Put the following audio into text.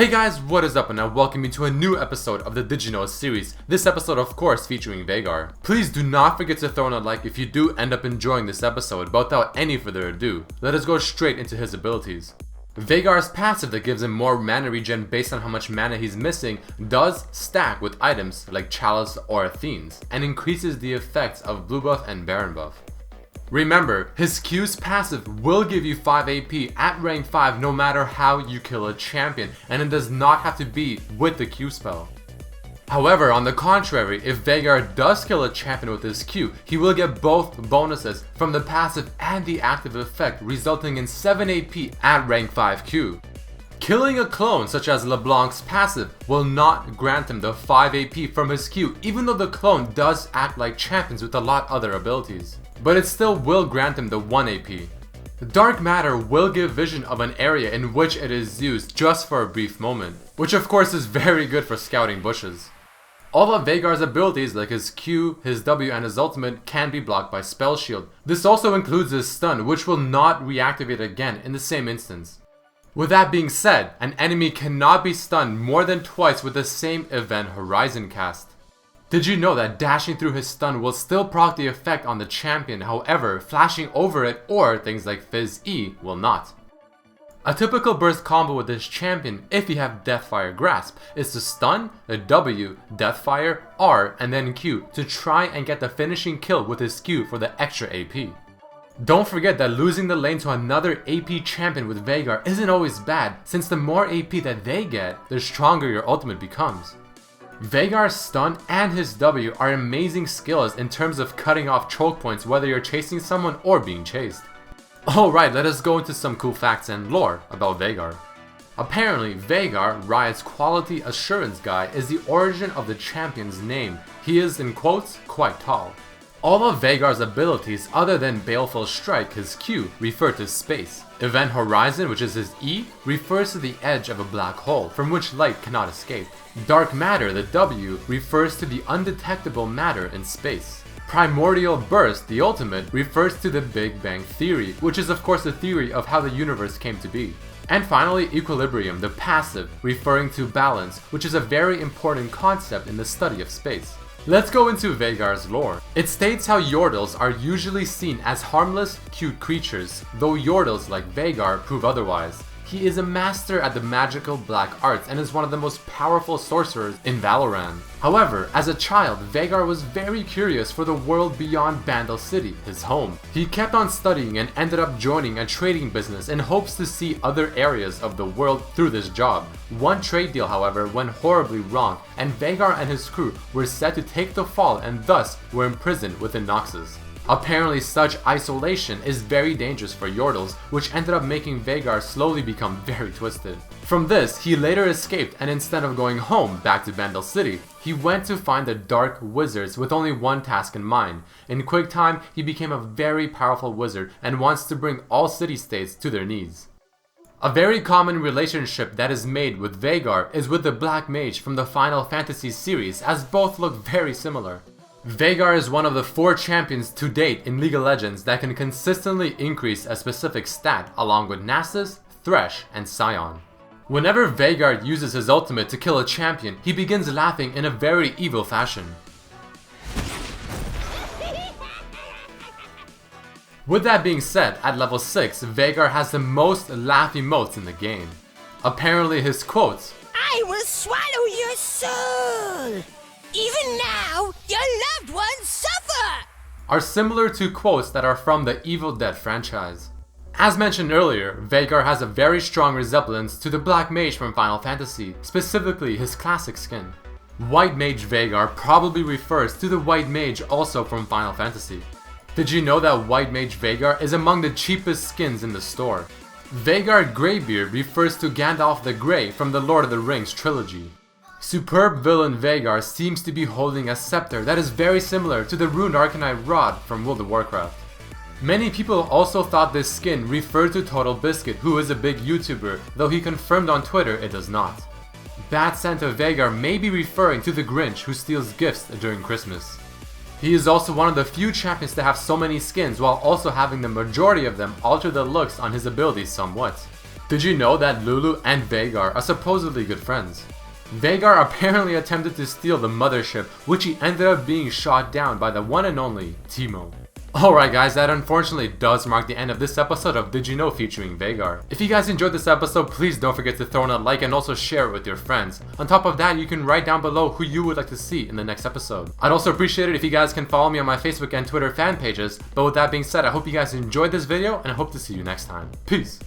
Hey guys, what is up, and I welcome you to a new episode of the Did You Know series. This episode of course featuring Veigar. Please do not forget to throw in a like if you do end up enjoying this episode, but without any further ado, let us go straight into his abilities. Veigar's passive that gives him more mana regen based on how much mana he's missing does stack with items like Chalice or Athene's, and increases the effects of blue buff and Baron buff. Remember, his Q's passive will give you 5 AP at rank 5 no matter how you kill a champion, and it does not have to be with the Q spell. However, on the contrary, if Veigar does kill a champion with his Q, he will get both bonuses from the passive and the active effect, resulting in 7 AP at rank 5 Q. Killing a clone such as LeBlanc's passive will not grant him the 5 AP from his Q, even though the clone does act like champions with a lot other abilities. But it still will grant him the 1 AP. Dark Matter will give vision of an area in which it is used just for a brief moment, which of course is very good for scouting bushes. All of Veigar's abilities like his Q, his W and his ultimate can be blocked by Spell Shield. This also includes his stun, which will not reactivate again in the same instance. With that being said, an enemy cannot be stunned more than twice with the same event Horizon cast. Did you know that dashing through his stun will still proc the effect on the champion, however flashing over it or things like Fizz E will not? A typical burst combo with this champion, if you have Deathfire Grasp, is to stun, the W, Deathfire, R, and then Q to try and get the finishing kill with his Q for the extra AP. Don't forget that losing the lane to another AP champion with Veigar isn't always bad, since the more AP that they get, the stronger your ultimate becomes. Veigar's stun and his W are amazing skills in terms of cutting off choke points whether you're chasing someone or being chased. Alright, let us go into some cool facts and lore about Veigar. Apparently, Veigar, Riot's quality assurance guy, is the origin of the champion's name. He is, in quotes, quite tall. All of Veigar's abilities other than Baleful Strike, his Q, refer to space. Event Horizon, which is his E, refers to the edge of a black hole from which light cannot escape. Dark Matter, the W, refers to the undetectable matter in space. Primordial Burst, the ultimate, refers to the Big Bang Theory, which is of course the theory of how the universe came to be. And finally, Equilibrium, the passive, referring to balance, which is a very important concept in the study of space. Let's go into Veigar's lore. It states how Yordles are usually seen as harmless, cute creatures, though Yordles like Veigar prove otherwise. He is a master at the magical black arts and is one of the most powerful sorcerers in Valorant. However, as a child, Veigar was very curious for the world beyond Bandle City, his home. He kept on studying and ended up joining a trading business in hopes to see other areas of the world through this job. One trade deal, however, went horribly wrong, and Veigar and his crew were set to take the fall and thus were imprisoned within Noxus. Apparently such isolation is very dangerous for Yordles, which ended up making Veigar slowly become very twisted. From this, he later escaped, and instead of going home back to Bandle City, he went to find the Dark Wizards with only one task in mind. In quick time, he became a very powerful wizard and wants to bring all city-states to their knees. A very common relationship that is made with Veigar is with the Black Mage from the Final Fantasy series, as both look very similar. Veigar is one of the 4 champions to date in League of Legends that can consistently increase a specific stat along with Nasus, Thresh, and Scion. Whenever Veigar uses his ultimate to kill a champion, he begins laughing in a very evil fashion. With that being said, at level 6, Veigar has the most laugh emotes in the game. Apparently his quotes, "I will swallow your soul! Even now, your loved ones suffer!" are similar to quotes that are from the Evil Dead franchise. As mentioned earlier, Veigar has a very strong resemblance to the Black Mage from Final Fantasy, specifically his classic skin. White Mage Veigar probably refers to the White Mage also from Final Fantasy. Did you know that White Mage Veigar is among the cheapest skins in the store? Veigar Greybeard refers to Gandalf the Grey from the Lord of the Rings trilogy. Superb villain Veigar seems to be holding a scepter that is very similar to the Rune Arcanite Rod from World of Warcraft. Many people also thought this skin referred to Total Biscuit, who is a big YouTuber, though he confirmed on Twitter it does not. Bad Santa Veigar may be referring to the Grinch who steals gifts during Christmas. He is also one of the few champions to have so many skins while also having the majority of them alter the looks on his abilities somewhat. Did you know that Lulu and Veigar are supposedly good friends? Veigar apparently attempted to steal the mothership, which he ended up being shot down by the one and only Teemo. Alright guys, that unfortunately does mark the end of this episode of Did You Know featuring Veigar. If you guys enjoyed this episode, please don't forget to throw in a like and also share it with your friends. On top of that, you can write down below who you would like to see in the next episode. I'd also appreciate it if you guys can follow me on my Facebook and Twitter fan pages. But with that being said, I hope you guys enjoyed this video and I hope to see you next time. Peace!